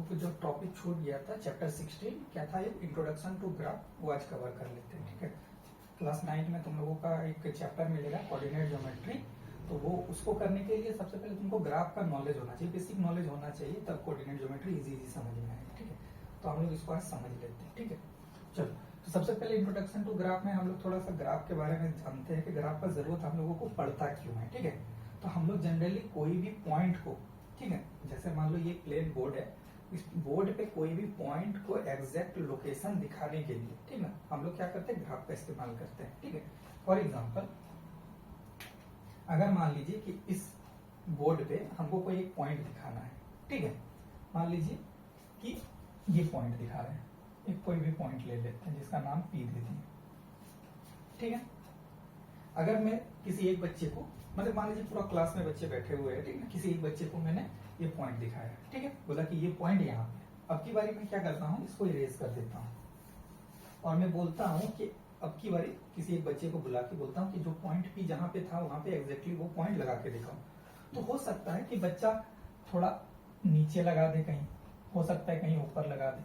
लोग जो टॉपिक छूट गया था चैप्टर 16 क्या था, ये इंट्रोडक्शन टू ग्राफ, वो आज कवर कर लेते हैं। ठीक है, क्लास 9 में तुम लोगों का एक चैप्टर मिलेगा कोऑर्डिनेट ज्योमेट्री, तो वो उसको करने के लिए सबसे पहले तुमको ग्राफ का नॉलेज होना चाहिए, बेसिक नॉलेज होना चाहिए, तब कोऑर्डिनेट ज्योमेट्री इजी समझ में आएगी। ठीक है, तो हम लोग इसको आज समझ लेते हैं। ठीक है, चलो तो सबसे पहले इंट्रोडक्शन टू ग्राफ में हम लोग थोड़ा सा ग्राफ के बारे में जानते हैं कि ग्राफ का जरूरत हम लोगों को पड़ता क्यों है। ठीक है, तो हम लोग जनरली कोई भी पॉइंट को, ठीक है, जैसे मान लो ये प्लेन बोर्ड है, इस बोर्ड पे कोई भी पॉइंट को एग्जैक्ट लोकेशन दिखाने के लिए, ठीक है, हम लोग क्या करते हैं, ग्राफ का इस्तेमाल करते हैं। ठीक है, फॉर एग्जांपल अगर मान लीजिए कि इस बोर्ड पे हमको कोई एक पॉइंट दिखाना है, ठीक है, मान लीजिए कि ये पॉइंट दिखा रहे हैं, एक कोई भी पॉइंट ले लेते हैं जिसका नाम पी दे दिए। ठीक है, अगर मैं किसी एक बच्चे को, मतलब मान लीजिए पूरा क्लास में बच्चे बैठे हुए हैं, ठीक है, किसी एक बच्चे को मैंने ये पॉइंट दिखाया, ठीक है, बोला कि ये पॉइंट यहाँ पे, अब की बारी में क्या करता हूँ, इसको इरेज कर देता हूँ और मैं बोलता हूँ कि अब की बारी किसी एक बच्चे को बुला के बोलता हूँ कि जो पॉइंट पी जहाँ पे था वहां पे एग्जैक्टली वो पॉइंट लगा के दिखाऊं। तो हो सकता है कि बच्चा थोड़ा नीचे लगा दे, कहीं हो सकता है कहीं ऊपर लगा दे,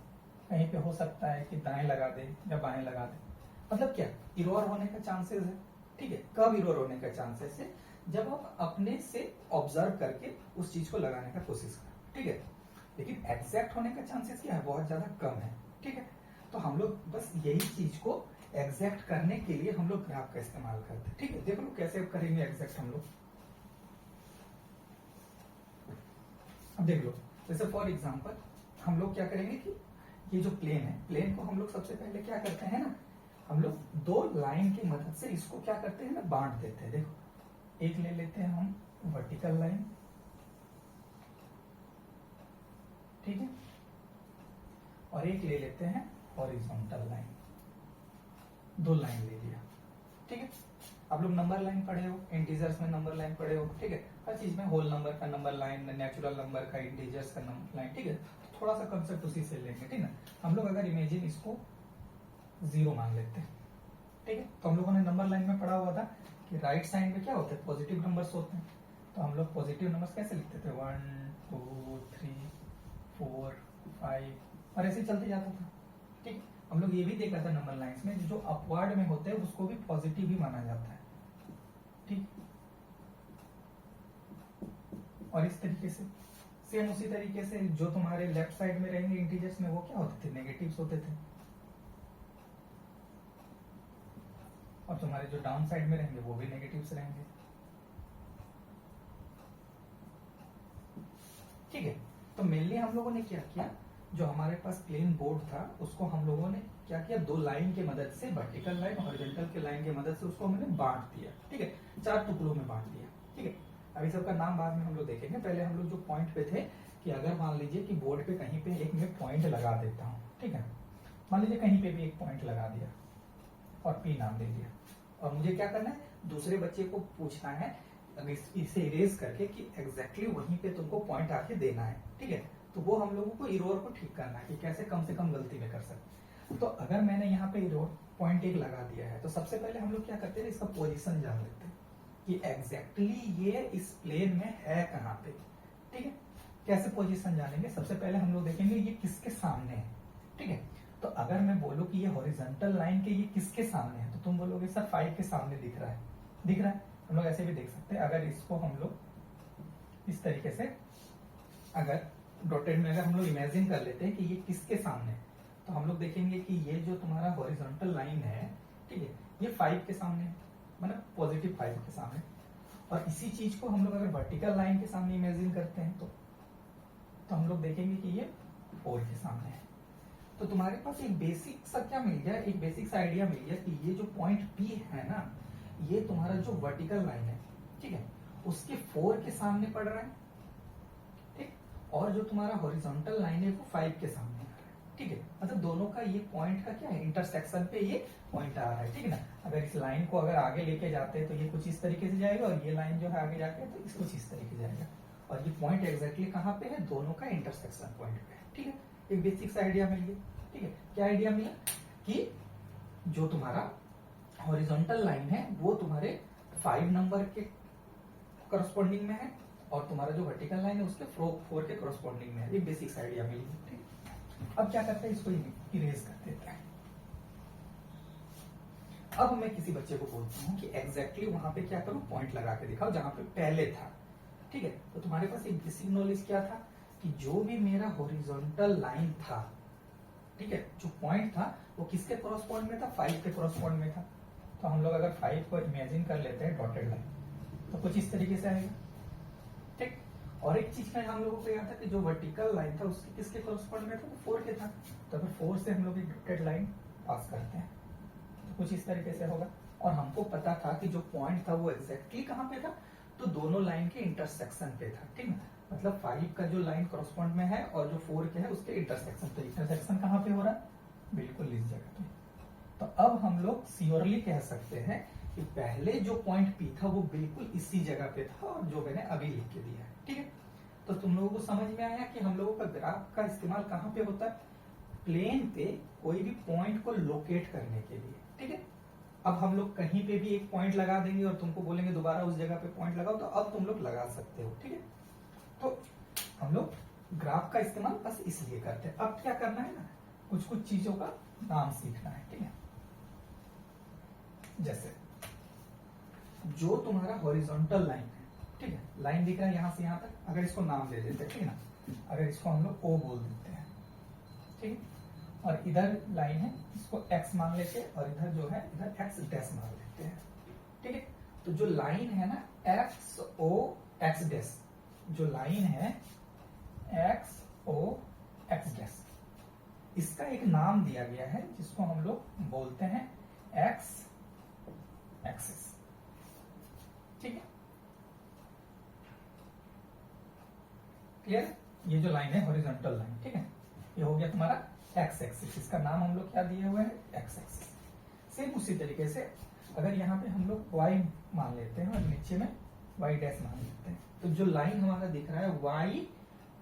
कहीं पे हो सकता है कि दाएं लगा दे या बाएं लगा दे, मतलब क्या इरोर होने का चांसेस है। ठीक है, कब इरोर होने का चांसेस है, जब आप अपने से ऑब्जर्व करके उस चीज को लगाने का कोशिश करें। ठीक है, लेकिन एग्जैक्ट होने का चांसेस क्या है, बहुत ज्यादा कम है। ठीक है, तो हम लोग बस यही चीज को एग्जैक्ट करने के लिए हम लोग ग्राफ का इस्तेमाल करते हैं। ठीक है, देख लो कैसे करेंगे एग्जैक्ट हम लोग। अब देख लो, जैसे फॉर एग्जांपल हम लोग क्या करेंगे कि ये जो प्लेन है, प्लेन को हम लोग सबसे पहले क्या करते हैं ना, हम लोग दो लाइन की मदद से इसको क्या करते हैं ना, बांट देते हैं। देखो, एक ले लेते हैं हम वर्टिकल लाइन, ठीक है, और एक ले लेते हैं हॉरिजॉन्टल लाइन, दो लाइन ले लिया। ठीक है, आप लोग नंबर लाइन पढ़े हो, इंटीजर्स में नंबर लाइन पढ़े हो, ठीक है, हर चीज में होल नंबर का नंबर लाइन, नेचुरल नंबर का, इंटीजर्स का नंबर लाइन। ठीक है, तो थोड़ा सा कंसेप्ट उसी से लेंगे। ठीक है, हम लोग अगर इमेजिन इसको 0 मान लेते हैं, ठीक है, तो हम लोगों ने नंबर लाइन में पढ़ा हुआ था कि राइट साइड में क्या होते हैं, पॉजिटिव नंबर्स होते हैं, तो हम लोग पॉजिटिव नंबर्स कैसे लिखते थे, 1 2 3 4 5 और ऐसे चलते जाता था। ठीक, हम लोग ये भी देखा था नंबर लाइंस में जो अपवर्ड में होते हैं उसको भी पॉजिटिव ही माना जाता है। ठीक, और इस तरीके से सेम उसी तरीके से जो तुम्हारे लेफ्ट साइड में रहेंगे इंटीजर्स में, वो क्या होते थे, नेगेटिव्स होते थे, और तुम्हारे जो डाउन साइड में रहेंगे वो भी नेगेटिव्स रहेंगे। ठीक है, तो मेनली हम लोगों ने क्या किया, जो हमारे पास प्लेन बोर्ड था उसको हम लोगों ने क्या किया, दो लाइन की मदद से, वर्टिकल लाइन और हॉरिजॉन्टल के लाइन की मदद से उसको हमने बांट दिया। ठीक है, 4 टुकड़ों में बांट दिया। ठीक है, अभी सबका नाम बाद में हम लोग देखेंगे, पहले हम लोग जो पॉइंट पे थे कि अगर मान लीजिए कि बोर्ड पे कहीं पे एक मैं पॉइंट लगा देता हूँ, ठीक है, मान लीजिए कहीं पे भी एक पॉइंट लगा दिया और पी नाम दे दिया, और मुझे क्या करना है, दूसरे बच्चे को पूछना है इसे इरेज करके कि एग्जैक्टली वहीं पे तुमको पॉइंट आके देना है। ठीक है, तो वो हम लोगों को इरोर को ठीक करना है कि कैसे कम से कम गलती में कर सकते। तो अगर मैंने यहाँ पे इरोर पॉइंट 1 लगा दिया है, तो सबसे पहले हम लोग क्या करते हैं, इसका पोजीशन जान लेते हैं कि एग्जैक्टली ये इस प्लेन में है कहाँ पे। ठीक है, कैसे पोजीशन जानेंगे, सबसे पहले हम लोग देखेंगे ये किसके सामने है। ठीक है, तो अगर मैं बोलूं कि ये हॉरिजॉन्टल लाइन के ये किसके सामने है, तो तुम बोलोगे सर 5 के सामने दिख रहा है, दिख रहा है। हम लोग ऐसे भी देख सकते हैं, अगर इसको हम लोग इस तरीके से अगर डॉटेड में अगर हम लोग इमेजिन कर लेते हैं कि ये किसके सामने है, तो हम लोग देखेंगे कि ये जो तुम्हारा हॉरिजॉन्टल लाइन है, ठीक है, ये 5 के सामने है, मतलब पॉजिटिव 5 के सामने। और इसी चीज को हम लोग अगर वर्टिकल लाइन के सामने इमेजिन करते हैं तो हम लोग देखेंगे कि ये 4 के सामने है। तो तुम्हारे पास एक बेसिक सा क्या मिल गया, एक बेसिक सा आइडिया मिल गया कि ये जो पॉइंट पी है ना, ये तुम्हारा जो वर्टिकल लाइन है, ठीक है, उसके 4 के सामने पड़ रहा है। ठीक, और जो तुम्हारा हॉरिजॉन्टल लाइन है वो 5 के सामने आ रहा है। ठीक है, मतलब दोनों का ये पॉइंट का क्या है, इंटरसेक्शन पे ये पॉइंट आ रहा है। ठीक है ना, अगर इस लाइन को अगर आगे लेके जाते हैं तो ये कुछ इस तरीके से जाएगा, और ये लाइन जो है आगे जाके तो इस कुछ इस तरीके से जाएगा, और ये पॉइंट एग्जैक्टली कहाँ पे है, दोनों का इंटरसेक्शन पॉइंट पे है। ठीक है, एक बेसिक सा आइडिया मिल गया। ठीक है, क्या आइडिया मिला कि जो तुम्हारा हॉरिजॉन्टल लाइन है वो तुम्हारे 5 नंबर के करस्पॉन्डिंग में है, और तुम्हारा जो वर्टिकल लाइन है उसके फोर के कॉरस्पॉन्डिंग में है। ये बेसिक्स आइडिया मिली, ठीक। अब क्या करते हैं, इसको इरेज कर देते हैं। अब मैं किसी बच्चे को बोलता हूँ कि एग्जैक्टली वहां पे क्या करो, पॉइंट लगा के दिखाओ जहां पे पहले था, ठीक है। तो तुम्हारे पास एक बेसिक नॉलेज क्या था कि जो भी मेरा हॉरिजॉन्टल लाइन था, ठीक है, जो पॉइंट था वो किसके कॉरस्पॉन्ड में था, 5 के कॉरस्पॉन्ड में था। तो हम लोग अगर 5 को इमेजिन कर लेते हैं डॉटेड लाइन, तो कुछ इस तरीके से आएगा, ठीक। और एक चीज में हम लोगों को याद था कि जो वर्टिकल लाइन था उसके किसके कॉरस्पॉन्ड में था, वो 4 के था। तो अगर 4 से हम लोग एक डॉटेड लाइन पास करते हैं तो कुछ इस तरीके से होगा। और हमको पता था कि जो पॉइंट था वो एग्जैक्टली कहाँ पे था, तो दोनों लाइन के इंटरसेक्शन पे था, ठीक है। मतलब 5 का जो लाइन कॉरस्पॉन्ड में है और जो 4 के है उसके इंटरसेक्शन। तो इंटरसेक्शन कहाँ पे हो रहा है, बिल्कुल इस जगह पे। तो अब हम लोग श्योरली कह सकते हैं कि पहले जो पॉइंट पी था वो बिल्कुल इसी जगह पे था और जो मैंने अभी लिख के दिया है, ठीक है। तो तुम लोगों को समझ में आया कि हम लोगों का ग्राफ का इस्तेमाल कहाँ पे होता है, प्लेन पे कोई भी पॉइंट को लोकेट करने के लिए, ठीक है। अब हम लोग कहीं पे भी एक पॉइंट लगा देंगे और तुमको बोलेंगे दोबारा उस जगह पे पॉइंट लगाओ, तो अब तुम लोग लगा सकते हो, ठीक है। तो हम लोग ग्राफ का इस्तेमाल बस इसलिए करते हैं। अब क्या करना है ना, कुछ कुछ चीजों का नाम सीखना है, ठीक है। जैसे जो तुम्हारा हॉरिजॉन्टल लाइन है, ठीक है, लाइन दिख रहा है यहां से यहां तक, अगर इसको नाम दे देते हैं, ठीक है ना। अगर इसको हम लोग ओ बोल देते हैं, ठीक है। और इधर लाइन है, इसको एक्स मान लेते हैं, और इधर जो है इधर एक्स डैश मान लेते हैं, ठीक है। तो जो लाइन है ना एक्स ओ एक्स डैश, जो लाइन है एक्स ओ एक्स डैश, इसका एक नाम दिया गया है जिसको हम लोग बोलते हैं एक्स एक्सिस, ठीक है। क्लियर, ये जो लाइन है हॉरिजॉन्टल लाइन, ठीक है, ये हो गया तुम्हारा एक्स एक्सिस। इसका नाम हम लोग क्या दिए हुए हैं, एक्स एक्सिस। सेम उसी तरीके से अगर यहाँ पे हम लोग वाई मान लेते हैं और नीचे में वाई डैश मान लेते हैं, तो जो लाइन हमारा दिख रहा है वाई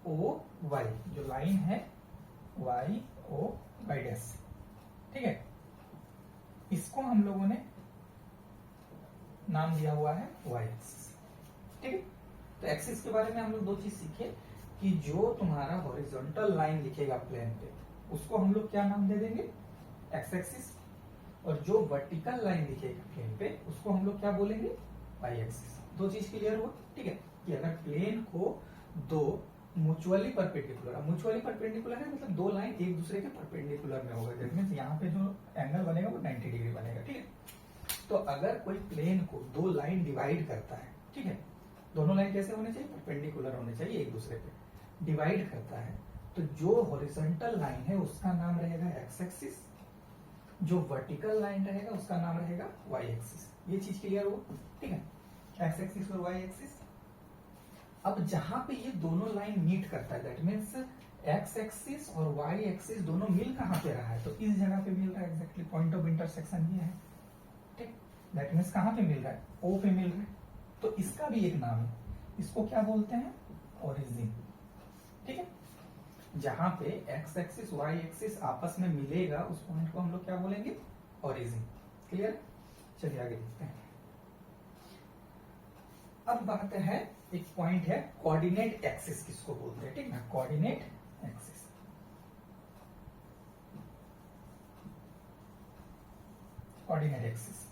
ओ वाई, जो लाइन है वाई ओ वाई डैश, ठीक है, इसको हम लोगों ने नाम दिया हुआ है वाई एक्सिस, ठीक है। तो एक्सिस के बारे में हम लोग दो चीज सीखे कि जो तुम्हारा हॉरिजॉन्टल लाइन दिखेगा प्लेन पे उसको हम लोग क्या नाम दे देंगे, एक्स एक्सिस। और जो वर्टिकल लाइन दिखेगा प्लेन पे उसको हम लोग क्या बोलेंगे, वाई एक्सिस। दो चीज क्लियर हुआ, ठीक है। कि अगर प्लेन को दो म्यूचुअली परपेंडिकुलर, म्यूचुअली परपेंडिकुलर है मतलब दो लाइन एक दूसरे के परपेंडिकुलर में होगा, दैट मींस यहाँ पे जो एंगल बनेगा वो 90 डिग्री बनेगा, ठीक है। तो अगर कोई प्लेन को दो लाइन डिवाइड करता है, ठीक है, दोनों लाइन कैसे होने चाहिए, परपेंडिकुलर होने चाहिए एक दूसरे पे, डिवाइड करता है, तो जो हॉरिजॉन्टल लाइन है उसका नाम रहेगा एक्स एक्सिस, जो वर्टिकल लाइन रहेगा उसका नाम रहेगा वाई एक्सिस। ये चीज क्लियर हो, ठीक है, एक्स एक्सिस और वाई एक्सिस। अब जहां पे ये दोनों लाइन मीट करता है, दैट मीन्स एक्स एक्सिस और वाई एक्सिस दोनों मिल कहां पे रहा है, तो इस जगह पे मिल रहा है, एग्जैक्टली पॉइंट ऑफ इंटरसेक्शन ये है, ठीक। दैट मीन्स कहां पे मिल रहा है, ओ पे मिल रहा है। तो इसका भी एक नाम है, इसको क्या बोलते हैं, ओरिजिन, ठीक है। जहां पे एक्स एक्सिस वाई एक्सिस आपस में मिलेगा उस पॉइंट को हम लोग क्या बोलेंगे, ओरिजिन। क्लियर, चलिए आगे देखते हैं। अब बात है, एक पॉइंट है कोऑर्डिनेट एक्सिस किसको बोलते हैं, ठीक ना, कोऑर्डिनेट एक्सिस। कोऑर्डिनेट एक्सिस,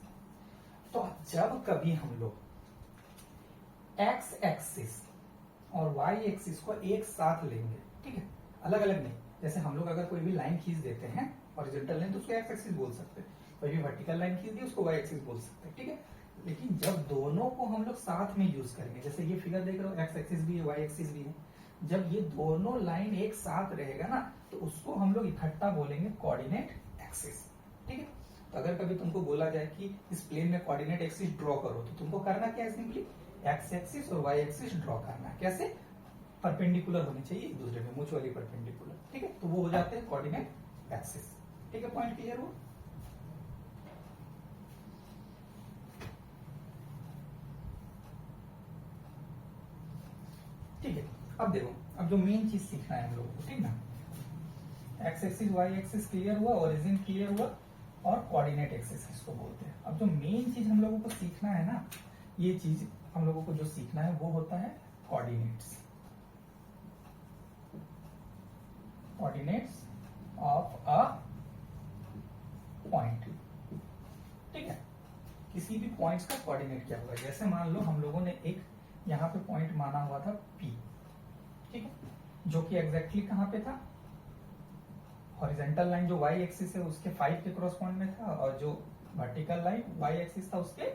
तो जब कभी हम लोग एक्स एक्सिस और वाई एक्सिस को एक साथ लेंगे, ठीक है, अलग अलग नहीं, जैसे हम लोग अगर कोई भी लाइन खींच देते हैं हॉरिजॉन्टल लाइन तो उसको एक्स एक्सिस बोल सकते हैं, कोई भी वर्टिकल लाइन खींच दी उसको वाई एक्सिस बोल सकते हैं, ठीक है। लेकिन जब दोनों को हम लोग साथ में यूज करेंगे, जैसे ये फिगर देख रहे हो एक्स एक्सिस भी है वाई एक्सिस भी है, जब ये दोनों लाइन एक साथ रहेगा ना तो उसको हम लोग इकट्ठा बोलेंगे कोऑर्डिनेट एक्सिस, ठीक है। तो अगर कभी तुमको बोला जाए कि इस प्लेन में कोऑर्डिनेट एक्सिस ड्रॉ करो, तो तुमको करना क्या है, सिंपली एक्स एक्सिस और वाई एक्सिस ड्रॉ करना है। कैसे, परपेंडिकुलर होनी चाहिए एक दूसरे में, म्यूचुअली परपेंडिकुलर, ठीक है। तो वो हो जाते हैं कोऑर्डिनेट एक्सिस, ठीक है। पॉइंट क्लियर हो, ठीक है। अब देखो, अब जो मेन चीज सीखना है हम लोगों को, ठीक ना, X axis Y axis clear हुआ, ओरिजिन क्लियर हुआ, और कोऑर्डिनेट एक्सिस किसको बोलते हैं। अब जो मेन चीज हम लोगों को सीखना है ना, ये चीज हम लोगों को जो सीखना है वो होता है कोऑर्डिनेट्स ऑफ अ पॉइंट, ठीक है। किसी भी पॉइंट्स का कोऑर्डिनेट क्या होगा, जैसे मान लो हम लोगों ने एक यहाँ पे पॉइंट माना हुआ था P, ठीक है, जो कि एग्जैक्टली कहाँ पे था, हॉरिजॉन्टल लाइन जो y एक्सिस है उसके 5 के क्रॉसपोंड में था, और जो वर्टिकल लाइन y एक्सिस था उसके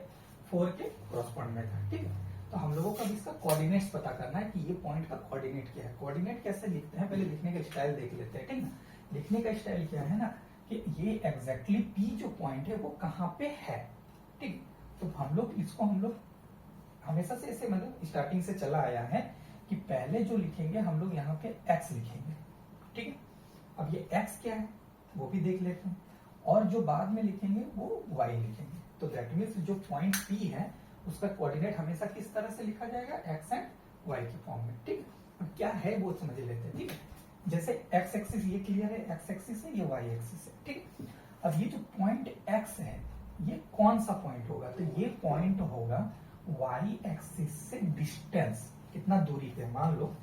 4 के क्रॉसपोंड में था, ठीक है। तो हम लोगों को अब इसका कोऑर्डिनेट्स पता करना है कि ये पॉइंट का कोऑर्डिनेट क्या है। कोऑर्डिनेट कैसे लिखते हैं, पहले लिखने का स्टाइल देख लेते हैं, ठीक है। लिखने का स्टाइल क्या है ना, कि ये एग्जैक्टली P जो पॉइंट है वो कहाँ पे है, ठीक। तो हम लोग इसको हमेशा से ऐसे मतलब स्टार्टिंग से चला आया है कि पहले जो लिखेंगे हम लोग यहाँ पे x लिखेंगे, ठीक है। अब ये x क्या है वो भी देख लेते हैं, और जो बाद में लिखेंगे वो y लिखेंगे। तो दैट मीन्स जो पॉइंट P है उसका कोऑर्डिनेट हमेशा किस तरह से लिखा जाएगा, x एंड y के फॉर्म में, ठीक है। अब क्या है वो समझ लेते हैं, ठीक है। जैसे x एक्सिस ये क्लियर है, x एक्सिस है, ये y एक्सिस है, ठीक है। अब ये जो पॉइंट x है ये कौन सा पॉइंट होगा, तो ये पॉइंट होगा y एक्सिस से डिस्टेंस, कितना दूरी पे। मान लो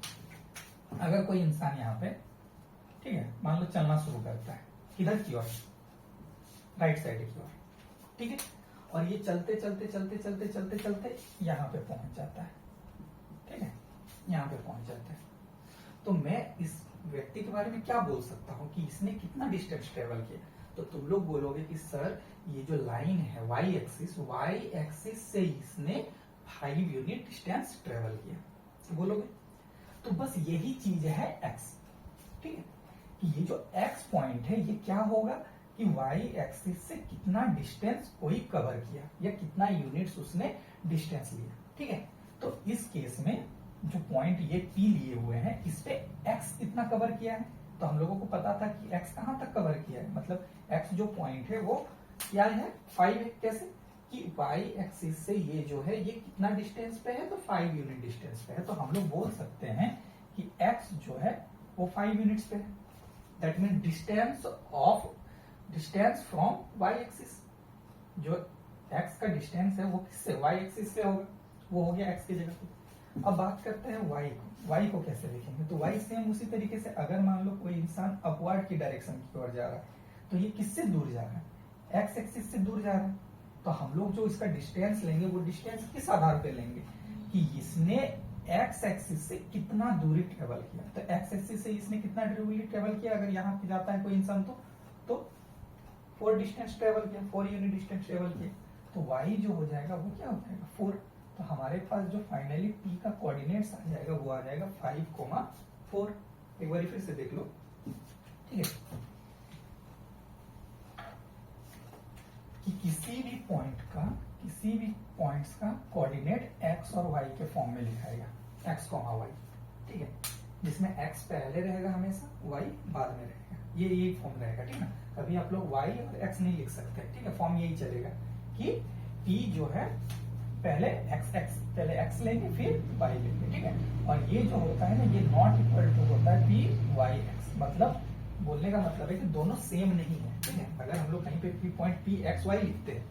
अगर कोई इंसान यहाँ पे, ठीक है, मान लो चलना शुरू करता है किधर की ओर, राइट साइड की ओर, ठीक है, और ये चलते चलते चलते चलते चलते चलते यहाँ पे पहुंच जाता है, ठीक है, यहाँ पे पहुंच जाता है। तो मैं इस व्यक्ति के बारे में क्या बोल सकता हूँ कि इसने कितना डिस्टेंस ट्रेवल किया, तो तुम लोग बोलोगे कि सर ये जो लाइन है y एक्सिस से इसने 5 यूनिट डिस्टेंस ट्रेवल किया, तो बोलोगे। तो बस यही चीज है x, ठीक है, कि ये जो x पॉइंट है ये क्या होगा कि y एक्सिस से कितना डिस्टेंस कोई कवर किया या कितना यूनिट्स उसने डिस्टेंस लिया, ठीक है। तो इस केस में जो पॉइंट ये P लिए हुए हैं इस पे x कितना कवर किया है, तो हम लोगों को पता था कि x कहां तक कवर किया है, मतलब x जो पॉइंट है वो क्या है, 5 है। कैसे कि y एक्सिस से ये जो है ये कितना डिस्टेंस पे है, तो 5 यूनिट डिस्टेंस पे है। तो हम लोग बोल सकते हैं कि x जो है वो 5 यूनिट्स पे है। That mean distance from y axis, जो x का डिस्टेंस है वो किससे, y एक्सिस से होगा, वो हो गया x की जगह पे। अब बात करते हैं y को कैसे लिखेंगे, तो y सेम उसी तरीके से, अगर मान लो कोई इंसान अपवर्ड की डायरेक्शन की ओर जा रहा है तो ये किससे दूर जा रहा है, x एक्सिस से दूर जा रहा है। तो हम लोग जो इसका डिस्टेंस लेंगे वो डिस्टेंस किस आधार पे लेंगे कि इसने x एक्सिस से कितना दूरी ट्रेवल किया। तो x एक्सिस से इसने कितना दूरी ट्रेवल किया, अगर यहाँ पे जाता है कोई इंसान तो 4 डिस्टेंस ट्रेवल किया, 4 यूनिट डिस्टेंस ट्रेवल किया। तो y जो हो जाएगा वो क्या हो जाएगा, 4। तो हमारे पास जो फाइनली p का कोऑर्डिनेट्स आ जाएगा वो आ जाएगा 5,4। एक बार फिर से देख लो, ठीक है, कि किसी भी पॉइंट्स का कोऑर्डिनेट x और y के फॉर्म में लिखाएगा, x, y, ठीक है, जिसमें x पहले रहेगा हमेशा, y बाद में रहेगा, ये यही फॉर्म रहेगा, ठीक है ना। कभी आप लोग y और x नहीं लिख सकते, ठीक है, फॉर्म यही चलेगा कि p जो है पहले पहले x लेंगे फिर y लेंगे, ठीक है। और ये जो होता है ना ये नॉट इक्वल टू होता है p y x, मतलब बोलने का मतलब है कि दोनों सेम नहीं है, ठीक है। अगर हम लोग कहीं पे p point p x y लिखते हैं,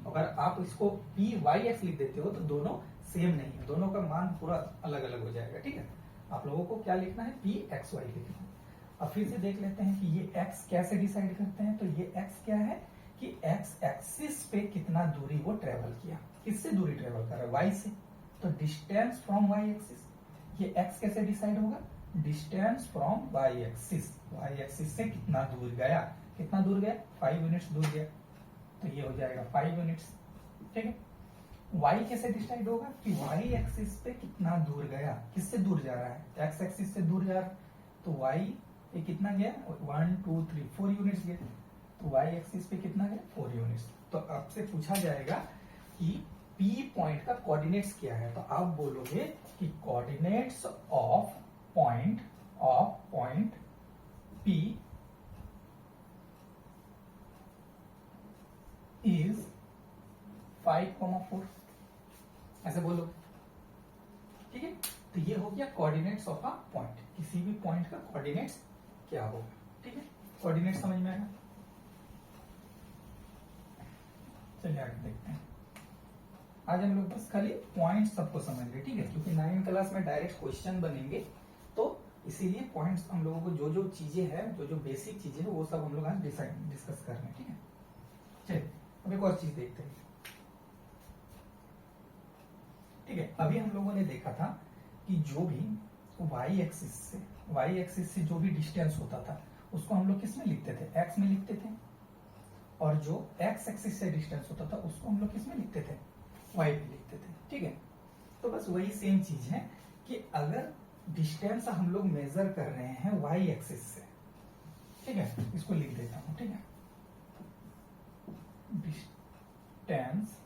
अगर आप इसको p y x लिख देते हो तो दोनों सेम नहीं है, दोनों का मान पूरा अलग अलग हो जाएगा, ठीक है। आप लोगों को क्या लिखना है, p x y लिखना है। अब फिर से देख लेते हैं कि ये x कैसे डिसाइड करते हैं, तो ये x क्या है कि x एक्सिस पे कितना दूरी वो ट्रेवल किया, किससे दूरी ट्रेवल कर रहा है, y से। तो डिस्टेंस फ्रॉम y एक्सिस, ये x कैसे डिसाइड होगा, डिस्टेंस फ्रॉम y एक्सिस से कितना दूर गया, 5 यूनिट्स दूर गया, तो ये हो जाएगा 5 यूनिट्स, ठीक है। y कैसे डिसाइड होगा कि y एक्सिस पे कितना दूर गया, किससे दूर जा रहा है, x एक्सिस से दूर जा रहा है, तो y पे कितना गया, 1 2 3 4 यूनिट्स गए, तो y एक्सिस पे कितना गया, 4 यूनिट्स। तो आपसे पूछा जाएगा कि p पॉइंट का कोऑर्डिनेट्स क्या है, तो आप बोलोगे कि coordinates of point p is 5,4, ऐसे बोलो, ठीक है। तो ये हो गया कोऑर्डिनेट्स ऑफ अ पॉइंट, किसी भी पॉइंट का कोऑर्डिनेट्स क्या होगा, ठीक है। कोऑर्डिनेट्स समझ में आया, चलिए आगे देखते हैं। आज हम लोग बस खाली पॉइंट सबको समझ गए, ठीक है, क्योंकि 9 क्लास में डायरेक्ट क्वेश्चन बनेंगे, तो इसीलिए पॉइंट्स हम लोगों को जो जो चीजें हैं, जो जो बेसिक चीजें हैं, वो सब हम लोग आज डिस्कस कर रहे हैं, ठीक है। चलिए अब एक और चीज देखते हैं, ठीक है। अभी हम लोगों ने देखा था कि जो भी y एक्सिस से जो भी डिस्टेंस होता था उसको हम लोग किस में लिखते थे, x में लिखते थे, और जो x एक्सिस से डिस्टेंस होता था उसको हम लोग किस में लिखते थे, y पे लिखते थे, ठीक है। तो बस वही सेम चीज है कि अगर डिस्टेंस हम लोग मेजर कर रहे हैं y एक्सिस से, ठीक है, इसको लिख देता हूं, ठीक है, डिस्टेंस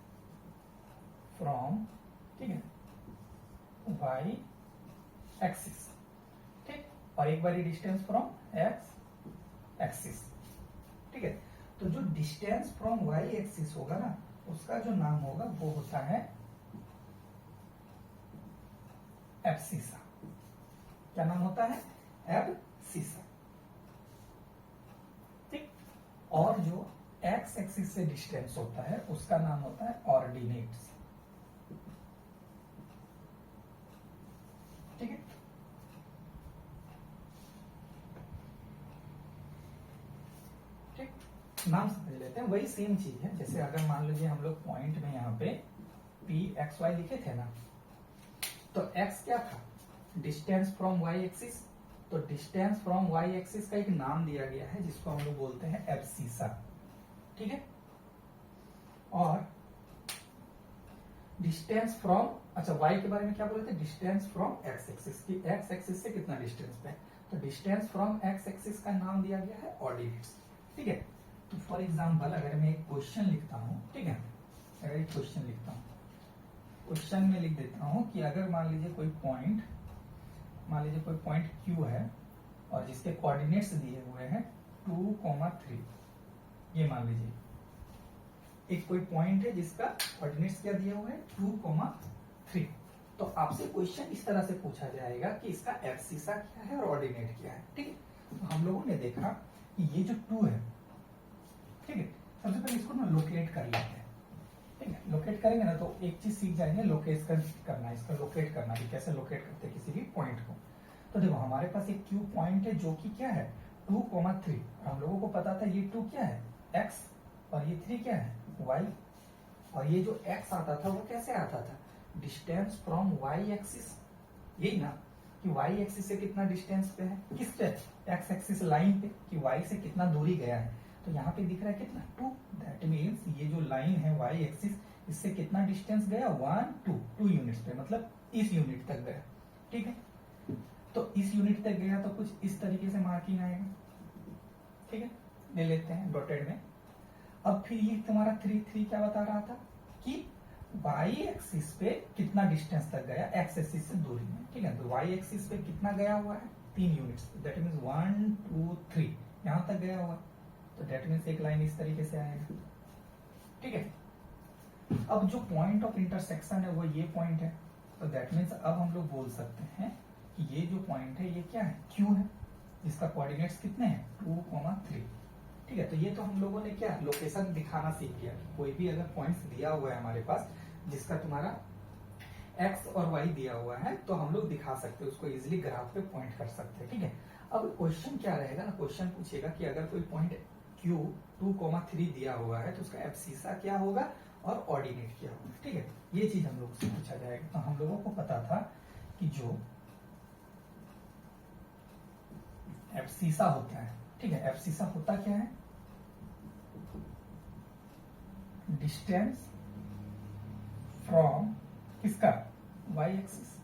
फ्रॉम, ठीक है, y एक्सिस, ठीक, और एक बार डिस्टेंस फ्रॉम x एक्सिस, ठीक है। तो जो डिस्टेंस फ्रॉम y एक्सिस होगा ना, उसका जो नाम होगा वो होता है एब्सिसा। क्या नाम होता है, एब्सिसा, ठीक। और जो x एक्सिस से डिस्टेंस होता है उसका नाम होता है ऑर्डिनेट्स, ठीक है। ठीक, नाम समझ लेते हैं, वही सेम चीज है। जैसे अगर मान लीजिए हम लोग पॉइंट में यहाँ पे पी एक्स वाई लिखे थे ना, तो x क्या था, डिस्टेंस फ्रॉम y एक्सिस, तो डिस्टेंस फ्रॉम y एक्सिस का एक नाम दिया गया है जिसको हम लोग बोलते हैं एब्सिसा, ठीक है। और डिस्टेंस फ्रॉम, अच्छा y के बारे में क्या बोले थे, डिस्टेंस फ्रॉम x एक्सिस, की x एक्सिस से कितना डिस्टेंस पे है, तो डिस्टेंस फ्रॉम x एक्सिस का नाम दिया गया है ऑर्डिनेट्स, ठीक है। तो फॉर एग्जांपल अगर मैं एक क्वेश्चन लिखता हूं, ठीक है, अगर एक क्वेश्चन लिखता हूं, क्वेश्चन में लिख देता हूं कि अगर मान लीजिए कोई पॉइंट, मान लीजिए कोई पॉइंट Q है और जिसके कोऑर्डिनेट्स दिए हुए हैं 2,3, ये मान लीजिए एक कोई पॉइंट है जिसका कोऑर्डिनेट्स क्या दिए हुए हैं 2,3, तो आपसे क्वेश्चन इस तरह से पूछा जाएगा कि इसका एब्सिसा क्या है और ऑर्डिनेट क्या है, ठीक है। तो हम लोगों ने देखा कि ये जो 2 है, ठीक है, सबसे पहले इसको ना लोकेट कर लेते हैं, ठीक है। लोकेट करेंगे ना तो एक चीज सीख जाएंगे, लोकेट करना, इसका लोकेट करना कि कैसे लोकेट करते हैं किसी भी पॉइंट को। तो देखो हमारे पास एक Q पॉइंट है जो कि क्या है 2,3, हम लोगों को पता था ये 2 क्या है x और ये 3 क्या है y, और ये जो x आता था वो कैसे आता था, डिस्टेंस फ्रॉम y एक्सिस, यही ना कि y एक्सिस से कितना डिस्टेंस पे है, किस पे, x एक्सिस लाइन पे, कि y से कितना दूरी गया है, तो यहाँ पे दिख रहा है कितना 2, दैट मीन्स ये जो लाइन है y एक्सिस, इससे कितना डिस्टेंस गया 2 यूनिट्स पे, मतलब इस यूनिट तक गया, ठीक है। तो इस यूनिट तक गया तो कुछ इस तरीके से मार्किंग आएगा, ठीक है, ले लेते हैं डॉटेड में। अब फिर ये तुम्हारा 3 क्या बता रहा था कि y एक्सिस पे कितना डिस्टेंस तक गया x एक्सिस से दूरी में, ठीक है। तो y एक्सिस पे कितना गया हुआ है 3 यूनिट्स, दैट मीन्स 1 2 3 यहां तक गया हुआ, तो दैट मीन्स एक लाइन इस तरीके से आएगा, ठीक है। अब जो पॉइंट ऑफ इंटरसेक्शन है वो ये पॉइंट है, तो दैट मीन्स अब हम लोग बोल सकते हैं कि ये जो पॉइंट है ये क्या है Q है, जिसका कोऑर्डिनेट्स कितने हैं 2,3, ठीक है। तो ये तो हम लोगों ने क्या लोकेशन दिखाना सीख लिया, कोई भी अगर पॉइंट्स दिया हुआ है हमारे पास जिसका तुम्हारा x और y दिया हुआ है तो हम लोग दिखा सकते हैं उसको, इजिली ग्राफ पे पॉइंट कर सकते हैं, ठीक है। अब क्वेश्चन क्या रहेगा ना, क्वेश्चन पूछेगा कि अगर कोई पॉइंट Q 2,3 दिया हुआ है तो उसका एब्सिसा क्या होगा और ऑर्डिनेट क्या होगा, ठीक है। ये चीज हम लोग से पूछा जाएगा। तो हम लोगों को पता था कि जो एब्सिसा होता है, ठीक है, एब्सिसा होता क्या है, डिस्टेंस फ्रॉम किसका y एक्सिस,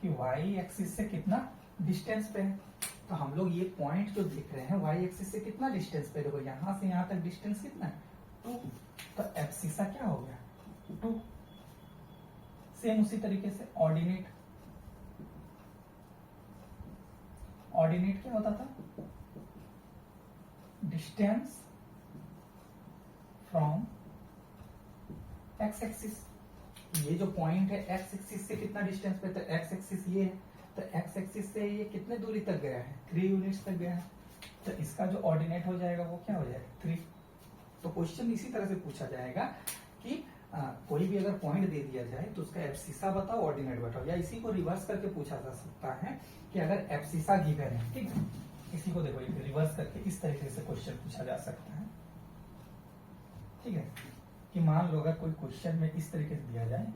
कि y एक्सिस से कितना डिस्टेंस पे है। तो हम लोग ये पॉइंट जो देख रहे हैं y एक्सिस से कितना डिस्टेंस पे, देखो यहां से यहां तक डिस्टेंस कितना है 2, तो एब्सिसा क्या हो गया 2। सेम उसी तरीके से ऑर्डिनेट, ऑर्डिनेट क्या होता था, डिस्टेंस फ्रॉम x एक्सिस, ये जो पॉइंट है x एक्सिस से कितना डिस्टेंस पे, तो x एक्सिस ये है, तो x एक्सिस से ये कितने दूरी तक गया है 3 यूनिट्स तक गया है, तो इसका जो ऑर्डिनेट हो जाएगा वो क्या हो जाएगा 3। तो क्वेश्चन इसी तरह से पूछा जाएगा कि कोई भी अगर पॉइंट दे दिया जाए तो उसका एब्सिसा बताओ, ऑर्डिनेट बताओ, या इसी को रिवर्स करके पूछा जा सकता है कि अगर एब्सिसा गिवन है, ठीक है, इसी को देखो रिवर्स करके इस तरीके से क्वेश्चन पूछा जा सकता है, ठीक है, कि मान लो अगर कोई क्वेश्चन में इस तरीके से दिया जाए,